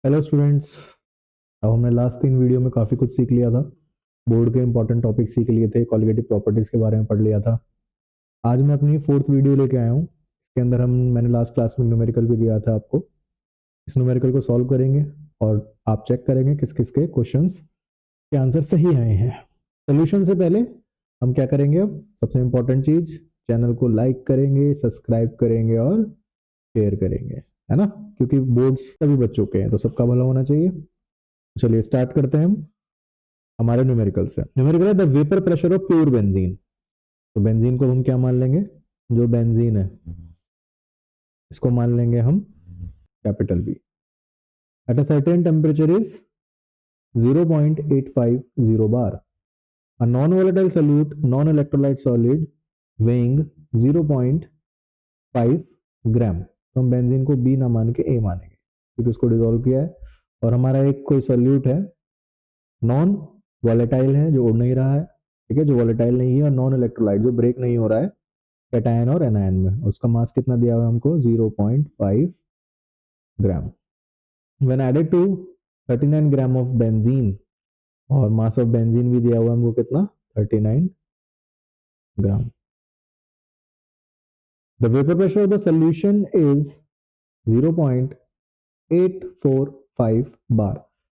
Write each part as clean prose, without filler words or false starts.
Hello students. अब हमने last 3 video में काफ़ी कुछ सीख लिया था। बोर्ड के इंपॉर्टेंट टॉपिक सीख लिए थे, कॉलिगेटिव प्रॉपर्टीज़ के बारे में पढ़ लिया था। आज मैं अपनी 4th वीडियो लेके आया हूँ। इसके अंदर मैंने लास्ट क्लास में न्यूमेरिकल भी दिया था आपको। इस न्यूमेरिकल को सॉल्व करेंगे और आप चेक करेंगे किस किस के क्वेश्चंस के आंसर सही आए हैं। सोल्यूशन से पहले हम क्या करेंगे, अब सबसे इंपॉर्टेंट चीज़, चैनल को लाइक करेंगे, सब्सक्राइब करेंगे और शेयर करेंगे, है ना, क्योंकि बोर्ड्स सभी बच्चों के हैं तो सबका भला होना चाहिए। चलिए स्टार्ट करते हैं हम हमारे न्यूमेरिकल से। न्यूमेरिकल है the vapour pressure of pure benzene. तो बेंजीन को हम क्या मान लेंगे, जो बेंजीन है इसको मान लेंगे हम capital B. At a certain temperature is 0.850 bar. A non volatile solute non electrolyte solid weighing 0.5 gram. तो हम बेंजीन को बी ना मान के ए मानेंगे क्योंकि उसको डिसॉल्व किया है। और हमारा एक कोई सॉल्यूट है, नॉन वॉलेटाइल है, जो उड़ नहीं रहा है, ठीक है, जो वॉलेटाइल नहीं है, और नॉन इलेक्ट्रोलाइट जो ब्रेक नहीं हो रहा है कैटायन और एनायन में। उसका मास कितना दिया हुआ है हमको, 0.5 gram. When added to 39 gram of benzene, और मास ऑफ बेंजीन भी दिया हुआ है हमको कितना, 39 gram. The vapour pressure of the solution is 0.845 bar.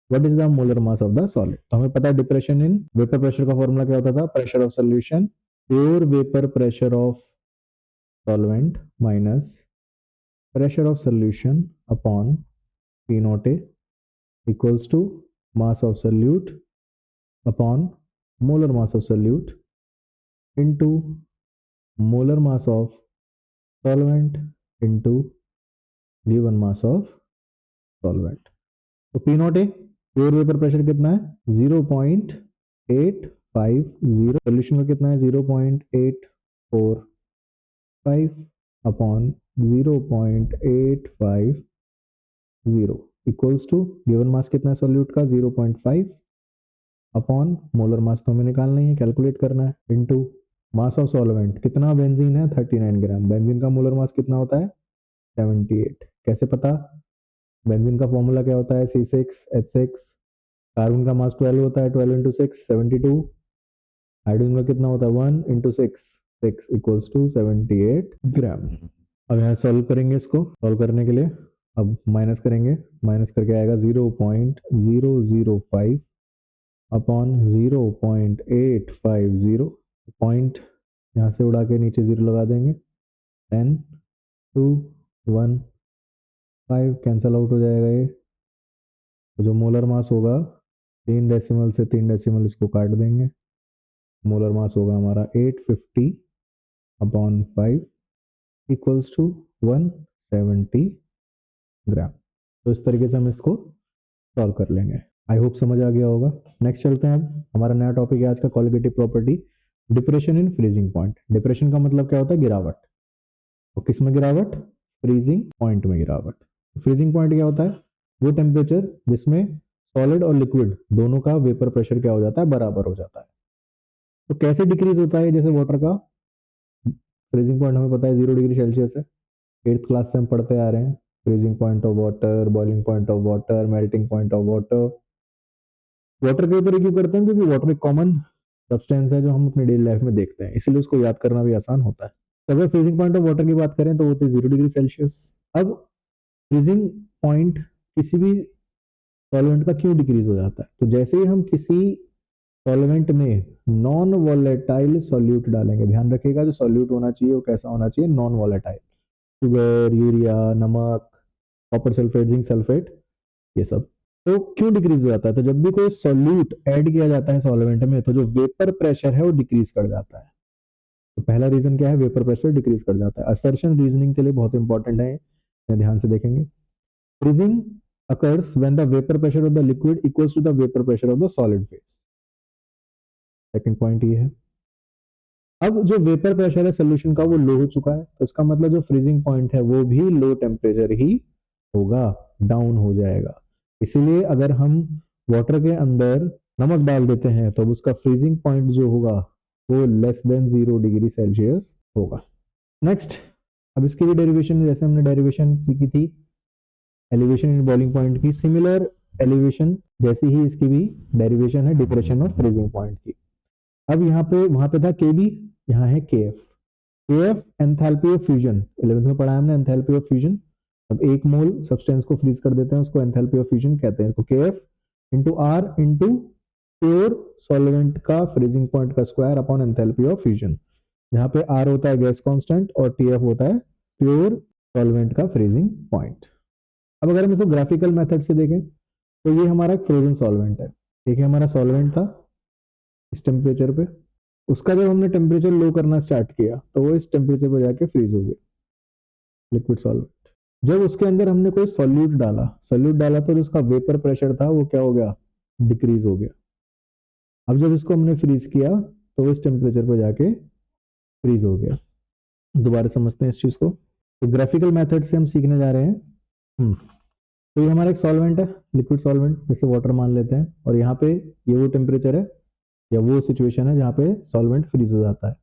What is the molar mass of the solid. तो हमें पता है डिप्रेशन इन वेपर प्रेशर का फॉर्मूला क्या होता था, pressure of solution pure vapour pressure of solvent minus pressure of solution upon P naught A equals to mass of solute upon molar mass of solute into molar mass of solvent into given mass of solvent. तो P naught A pure vapour pressure कितना है, 0.850। Solution का कितना है, 0.845 upon 0.850 equals to given mass कितना है solute का, 0.5 upon molar mass तो हमें निकालना ही है, कैलकुलेट करना है, इनटू मास ऑफ सॉल्वेंट कितना, बेंजीन है 39 ग्राम। बेंजीन का मोलर मास कितना होता है, 78। कैसे पता, बेंजीन का फॉर्मूला क्या होता है, C6H6। कार्बन का मास 12 होता है, 12 इंटू 6 72। हाइड्रोजन का कितना होता है, 1 इंटू 6 6 इक्वल्स टू 78 ग्राम। अब यहाँ सॉल्व करेंगे, इसको सॉल्व करने के लिए अब माइनस करेंगे, माइनस करके आएगा 0.005 अपॉन 0.850। पॉइंट यहाँ से उड़ा के नीचे 0 लगा देंगे, 10 2 1 5 कैंसल आउट हो जाएगा ये। तो जो मोलर मास होगा, 3 डेसिमल से 3 डेसिमल इसको काट देंगे, मोलर मास होगा हमारा 850 अपॉन 5 इक्वल्स टू 170 ग्राम। तो इस तरीके से हम इसको सॉल्व कर लेंगे। आई होप समझ आ गया होगा। नेक्स्ट चलते हैं, अब हमारा नया टॉपिक है आज का, qualitative property depression in freezing point. Depression का मतलब क्या होता है, गिरावट। और किस में गिरावट, फ्रीजिंग पॉइंट में गिरावट। फ्रीजिंग पॉइंट क्या होता है, वो टेम्परेचर जिसमें सॉलिड और लिक्विड दोनों का वेपर प्रेशर क्या हो जाता है, बराबर हो जाता है। तो कैसे डिक्रीज होता है, जैसे वाटर का फ्रीजिंग पॉइंट हमें पता है 0 डिग्री सेल्सियस है, 8th क्लास से हम पढ़ते आ रहे हैं। Freezing point of water, boiling point of water, melting point of water. Water के ऊपर क्यों करते हैं, क्योंकि वाटर एक कॉमन सब्सटेंस है जो हम अपने डेली लाइफ में देखते हैं, इसलिए उसको याद करना भी आसान होता है। तो अगर फ्रीजिंग पॉइंट ऑफ वाटर की बात करें तो वो होती है 0 डिग्री सेल्सियस। अब फ्रीजिंग पॉइंट किसी भी सॉल्वेंट का क्यों डिक्रीज हो जाता है, तो जैसे ही हम किसी सॉल्वेंट में नॉन वॉलेटाइल सॉल्यूट डालेंगे, ध्यान रखिएगा जो सॉल्यूट होना चाहिए वो कैसा होना चाहिए, नॉन वॉलेटाइल। शुगर, यूरिया, नमक, कॉपर सल्फेट, जिंक सल्फेट, ये सब। तो क्यों डिक्रीज हो जाता है, तो जब भी कोई सॉल्यूट ऐड किया जाता है सॉल्वेंट में तो जो वेपर प्रेशर है वो डिक्रीज कर जाता है। तो पहला रीजन क्या है, वेपर प्रेशर डिक्रीज कर जाता है। असर्शन रीजनिंग के लिए बहुत इंपॉर्टेंट है, ध्यान से देखेंगे। Freezing occurs when the vapor pressure of the liquid equals to the vapor pressure of the solid phase। Second point ये है। अब जो वेपर प्रेशर है सोल्यूशन का वो लो हो चुका है, तो इसका मतलब जो फ्रीजिंग पॉइंट है वो भी लो टेम्परेचर ही होगा, डाउन हो जाएगा। इसीलिए अगर हम वाटर के अंदर नमक डाल देते हैं तो उसका फ्रीजिंग पॉइंट जो होगा वो लेस देन 0 डिग्री सेल्सियस होगा। नेक्स्ट, अब इसकी भी डेरिवेशन, जैसे हमने डेरिवेशन सीखी थी एलिवेशन इन बॉइलिंग पॉइंट की सिमिलर एलिवेशन जैसी ही इसकी भी डेरिवेशन है डिप्रेशन और फ्रीजिंग पॉइंट की। अब यहाँ पे वहां पे था के बी, यहाँ है के एफ। के F enthalpy of fusion, 11th में पढ़ा हमने एंथैल्पी ऑफ फ्यूजन। अब एक मोल सब्सटेंस को फ्रीज कर देते हैं, उसको एंथैल्पी ऑफ फ्यूजन कहते हैं। तो K F into R into pure solvent का फ्रीजिंग पॉइंट का square upon enthalpy of fusion, जहां पे आर होता है गैस कांस्टेंट और टी एफ होता है प्योर सॉल्वेंट का फ्रीजिंग पॉइंट। अब अगर हम इसको ग्राफिकल मेथड से देखें तो ये हमारा एक फ्रोजन सॉल्वेंट है। एक हमारा सॉल्वेंट था इस टेम्परेचर पे, उसका जब हमने टेम्परेचर लो करना स्टार्ट किया तो वो इस टेम्परेचर पे जाके फ्रीज हो गया, लिक्विड सॉल्वेंट। जब उसके अंदर हमने कोई सोल्यूट डाला तो जो उसका वेपर प्रेशर था वो क्या हो गया, डिक्रीज हो गया। अब जब इसको हमने फ्रीज किया तो वो इस टेम्परेचर पे जाके फ्रीज हो गया। दोबारा समझते हैं इस चीज को। तो ग्राफिकल मेथड से हम सीखने जा रहे हैं। तो ये हमारा एक सॉल्वेंट है, लिक्विड सॉल्वेंट, जैसे वाटर मान लेते हैं, और यहाँ पे ये वो टेम्परेचर है या वो सिचुएशन है जहाँ पे सॉल्वेंट फ्रीज हो जाता है।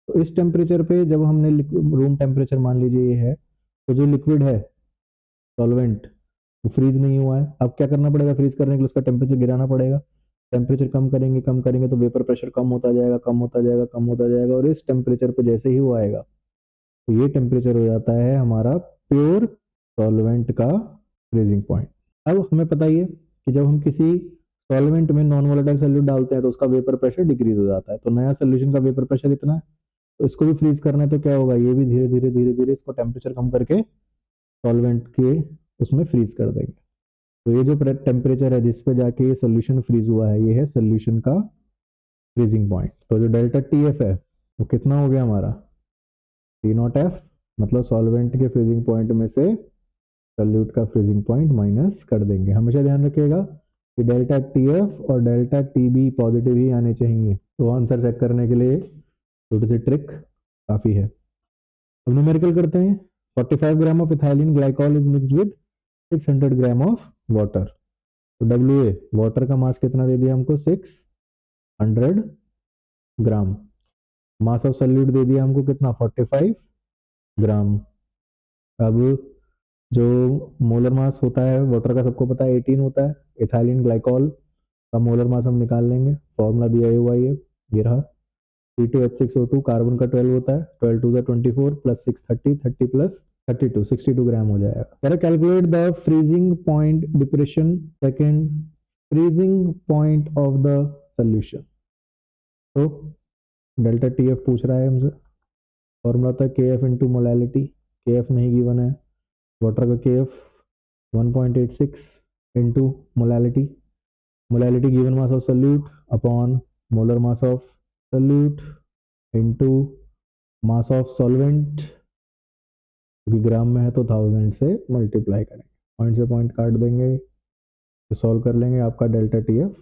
तो इस टेम्परेचर पे जब हमने रूम टेम्परेचर मान लीजिए ये है, तो जो लिक्विड है सॉल्वेंट वो फ्रीज नहीं हुआ है। अब क्या करना पड़ेगा, फ्रीज करने के लिए उसका टेम्परेचर गिराना पड़ेगा। टेम्परेचर कम करेंगे तो वेपर प्रेशर कम होता जाएगा, कम होता जाएगा, कम होता जाएगा, और इस टेम्परेचर पे जैसे ही वो आएगा तो ये टेम्परेचर हो जाता है हमारा प्योर सॉल्वेंट का फ्रीजिंग पॉइंट। अब हमें पता ही है कि जब हम किसी सॉल्वेंट में नॉन वोलेटाइल सॉल्यूट डालते हैं तो उसका वेपर प्रेशर डिक्रीज हो जाता है। तो नया सोल्यूशन का वेपर प्रेशर इतना है, तो इसको भी फ्रीज करना है तो क्या होगा, ये भी धीरे धीरे धीरे धीरे इसको टेम्परेचर कम करके सॉल्वेंट के उसमें फ्रीज कर देंगे। तो ये जो टेम्परेचर है जिस पे जाके ये सोल्यूशन फ्रीज हुआ है, ये है सोल्यूशन का फ्रीजिंग पॉइंट। तो जो डेल्टा टी एफ है वो कितना हो गया हमारा, टी नॉट एफ, मतलब सॉल्वेंट के फ्रीजिंग पॉइंट में से सोल्यूट का फ्रीजिंग पॉइंट माइनस कर देंगे। हमेशा ध्यान रखिएगा कि डेल्टा टी एफ और डेल्टा टी बी पॉजिटिव ही आने चाहिए। तो आंसर चेक करने के लिए छोटी सी ट्रिक काफी है। अब न्यूमेरिकल करते हैं। 45 gram of ethylene glycol is mixed with 600 gram of water. तो डब्ल्यू ए वाटर का मास कितना दे दिया हमको, 600 ग्राम। मास ऑफ सोल्यूट दे दिया हमको कितना, 45 ग्राम। अब जो मोलर मास होता है वाटर का सबको पता है 18 होता है। इथाइलिन ग्लाइकॉल का मोलर मास हम निकाल लेंगे, फॉर्मूला दिया हुआ है ये रहा। C2H6O2 कार्बन का 12 होता है, 12 2 24 प्लस 6 30, 30 प्लस 32 62 ग्राम हो जाएगा। कह रहा calculate the freezing point depression second freezing point of the solution. तो डेल्टा टी एफ पूछ रहा है हमसे, फॉर्मूला होता है के एफ इंटू मोलैलिटी। के एफ नहीं गिवन है, वाटर का के F 1.86 into molality. Molality given mass of solute upon molar mass of solute into mass of solvent, क्योंकि ग्राम में है तो 1000 से मल्टीप्लाई करेंगे, पॉइंट से पॉइंट काट देंगे, सॉल्व कर लेंगे, आपका डेल्टा टी एफ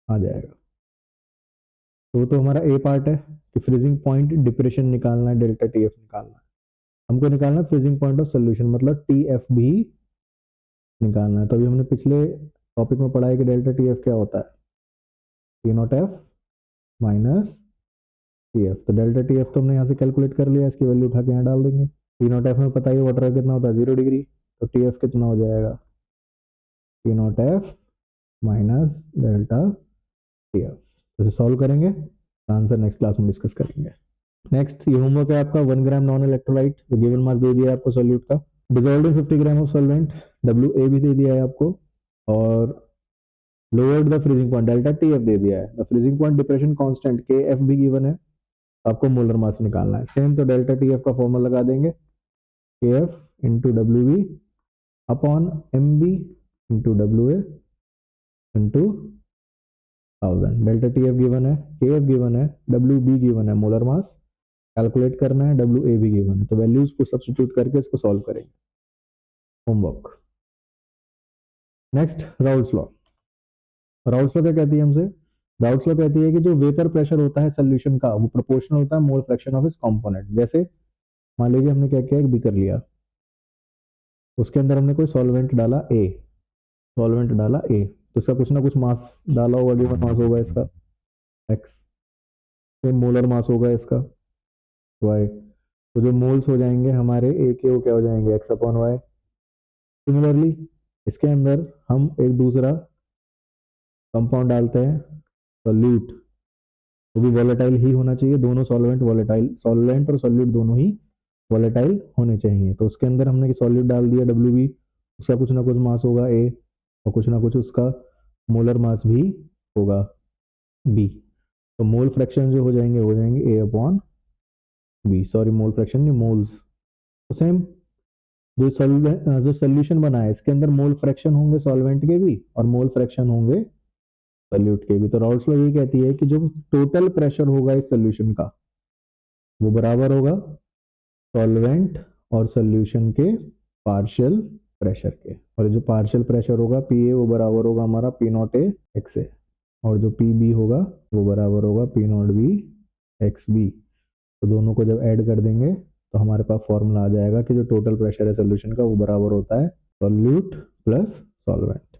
आ जाएगा। तो हमारा ए पार्ट है कि फ्रीजिंग पॉइंट डिप्रेशन निकालना है, डेल्टा टी एफ निकालना है। हमको निकालना है फ्रीजिंग पॉइंट ऑफ सोल्यूशन, मतलब टी एफ भी निकालना है। तो अभी हमने पिछले टॉपिक में पढ़ा है कि डेल्टा टी एफ क्या होता है, T naught F minus T F. तो डेल्टा टी एफ तो हमने यहाँ से कैलकुलेट कर लिया, इसकी वैल्यू उठा के यहाँ डाल देंगे। टी नॉट एफ में पता ही वाटर का कितना होता है 0 डिग्री, तो टी एफ कितना हो जाएगा, T naught F minus delta T F. तो इसे सॉल्व करेंगे, आंसर नेक्स्ट क्लास में डिस्कस करेंगे। नेक्स्ट ये होमवर्क है आपका, 1 ग्राम नॉन इलेक्ट्रोलाइट, तो गिवन मास दे दिया है आपको सोल्यूट का, dissolved in 50 gram of solvent, W A भी दे दिया है आपको, और lowered the freezing point delta T F दे दिया है। The freezing point depression constant K F भी गिवन है, आपको मोलर मास निकालना है। सेम तो डेल्टा टी एफ का फॉर्मूला लगा देंगे, K F into W B upon M B into W A into 1000। Delta T F given है, के एफ गिवन है, डब्ल्यू बी गिवन है, मोलर मास कैलकुलेट करना है, डब्ल्यू ए भी given है। तो वैल्यूज को सब्स्टिट्यूट करके इसको सॉल्व करेंगे। Homework. Next Raoult's law. Raoult's law क्या कहती है हमसे, राउल्स लॉ कहती है कि जो वेपर प्रेशर होता है सोल्यूशन का वो प्रोपोर्शनल होता है मोल फ्रैक्शन ऑफ इस कंपोनेंट। जैसे मान लीजिए हमने क्या किया, एक बीकर लिया, उसके अंदर हमने कोई सॉल्वेंट डाला ए, सॉल्वेंट डाला ए, तो इसका कुछ ना कुछ मास डाला होगा, गिवन मास होगा इसका एक्स, फिर मोलर मास होगा इसका वाई। तो जो मोल्स हो जाएंगे हमारे ए के वो क्या हो जाएंगे, एक्स अपॉन वाई। सिमिलरली इसके अंदर हम एक दूसरा कंपाउंड डालते हैं, सॉल्यूट, वो भी वॉलेटाइल ही होना चाहिए। दोनों सॉल्वेंट वॉलेटाइल, सॉल्वेंट और सॉल्यूट दोनों ही वॉलेटाइल होने चाहिए। तो उसके अंदर हमने सॉल्यूट डाल दिया WB, उसका कुछ ना कुछ मास होगा A, और कुछ ना कुछ उसका मोलर मास भी होगा B। तो मोल फ्रैक्शन जो हो जाएंगे A/B, सॉरी मोल फ्रैक्शन नहीं, मोल्स। तो सेम जो सोल्यूशन बना है इसके अंदर मोल फ्रैक्शन होंगे सॉल्वेंट के भी और मोल फ्रैक्शन होंगे सॉल्यूट के भी। तो राउल्ट्स लॉ ये कहती है कि जो टोटल प्रेशर होगा इस सोल्यूशन का वो बराबर होगा सॉल्वेंट और सोल्यूशन के पार्शियल प्रेशर के, और जो पार्शियल प्रेशर होगा PA वो बराबर होगा हमारा P0A XA, और जो PB होगा वो बराबर होगा P0B XB। तो दोनों को जब ऐड कर देंगे तो हमारे पास फॉर्मूला आ जाएगा कि जो टोटल प्रेशर है सोल्यूशन का वो बराबर होता है सॉल्यूट प्लस सॉल्वेंट।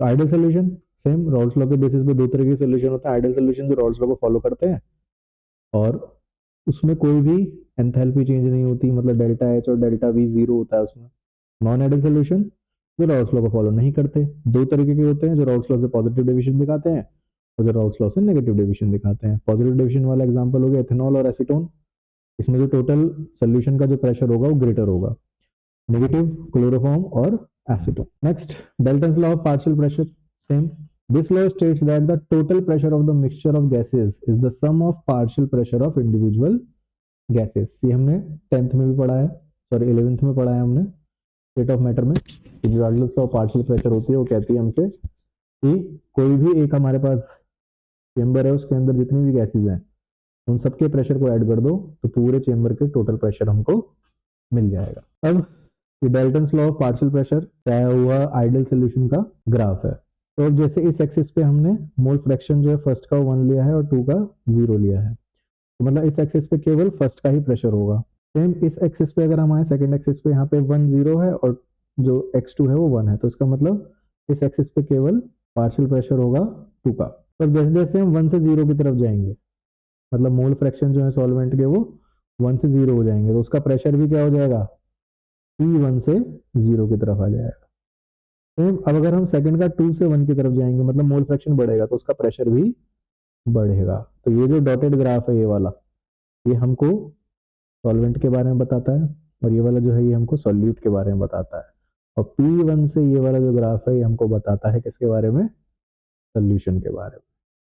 तो ideal solution same Raoult's law के बेसिस पे दो तरह के सोल्यूशन होता है। आइडियल सोल्यूशन जो राउल्ट्स लॉ को फॉलो करते हैं और उसमें कोई भी एंथैल्पी चेंज नहीं होती, मतलब डेल्टा H और डेल्टा V जीरो होता है उसमें। नॉन आइडियल सोल्यूशन जो राउल्ट्स लॉ को फॉलो नहीं करते, दो तरीके के होते हैं, जो राउल्ट्स लॉ से पॉजिटिव डेविएशन दिखाते हैं और जो राउल्ट्स लॉ से नेगेटिव डेविएशन दिखाते हैं। पॉजिटिव डेविएशन वाला एग्जांपल हो गया एथेनॉल और एसीटोन, इसमें जो टोटल सोल्यूशन का जो प्रेशर होगा वो ग्रेटर होगा। नेगेटिव क्लोरोफॉर्म और acetone. Next Dalton's law of partial pressure, same. This law states that the total pressure of the mixture of gases is the sum of partial pressure of individual gases। ये हमने 10th में भी पढ़ा है, sorry 11th में पढ़ा है हमने स्टेट ऑफ मैटर में। रिगार्डलेस ऑफ पार्शियल प्रेशर होती है वो कहती है हमसे कि कोई भी एक हमारे पास चेंबर है उसके अंदर जितनी भी गैसेज हैं उन सबके प्रेशर को ऐड कर दो तो पूरे चेंबर के टोटल प्रेशर हमको मिल जाएगा। अब ये Dalton's law of partial pressure क्या हुआ आइडियल सोल्यूशन का ग्राफ है। तो अब जैसे इस एक्सिस पे हमने मोल फ्रैक्शन जो है फर्स्ट का 1 लिया है और 2 का 0 लिया है, तो मतलब इस एक्सिस पे केवल फर्स्ट का ही प्रेशर होगा। सेम इस एक्सिस पे अगर हम आए सेकंड एक्सिस पे, यहाँ पे 1 0 है और जो x2 है वो 1 है, तो इसका मतलब इस एक्सिस पे केवल पार्शियल प्रेशर होगा 2 का। तो जैसे जैसे हम 1 से 0 की तरफ जाएंगे, मतलब मोल फ्रैक्शन जो है सॉल्वेंट के वो 1 से 0 हो जाएंगे, तो उसका प्रेशर भी क्या हो जाएगा P1 से 0 की तरफ आ जाएगा। अब अगर हम सेकंड का 2 से 1 की तरफ जाएंगे, मतलब मोल फ्रैक्शन बढ़ेगा तो उसका प्रेशर भी बढ़ेगा। तो ये जो डॉटेड ग्राफ है ये वाला, ये हमको सॉल्वेंट के बारे में बताता है, और ये वाला जो है ये हमको सॉल्यूट के बारे में बताता है। और P1 से ये वाला जो ग्राफ है ये हमको बताता है किसके बारे में, सोल्यूशन के बारे में।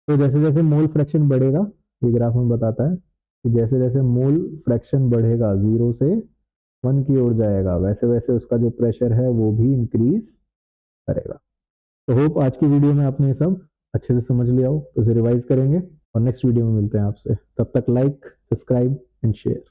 तो जैसे जैसे मोल फ्रैक्शन बढ़ेगा, ये ग्राफ में बताता है कि जैसे जैसे मोल फ्रैक्शन बढ़ेगा 0 से 1 की ओर जाएगा, वैसे वैसे उसका जो प्रेशर है वो भी इंक्रीज करेगा। तो होप आज की वीडियो में आपने ये सब अच्छे से समझ लिया हो, तो इसे रिवाइज करेंगे और नेक्स्ट वीडियो में मिलते हैं आपसे। तब तक लाइक, सब्सक्राइब एंड शेयर।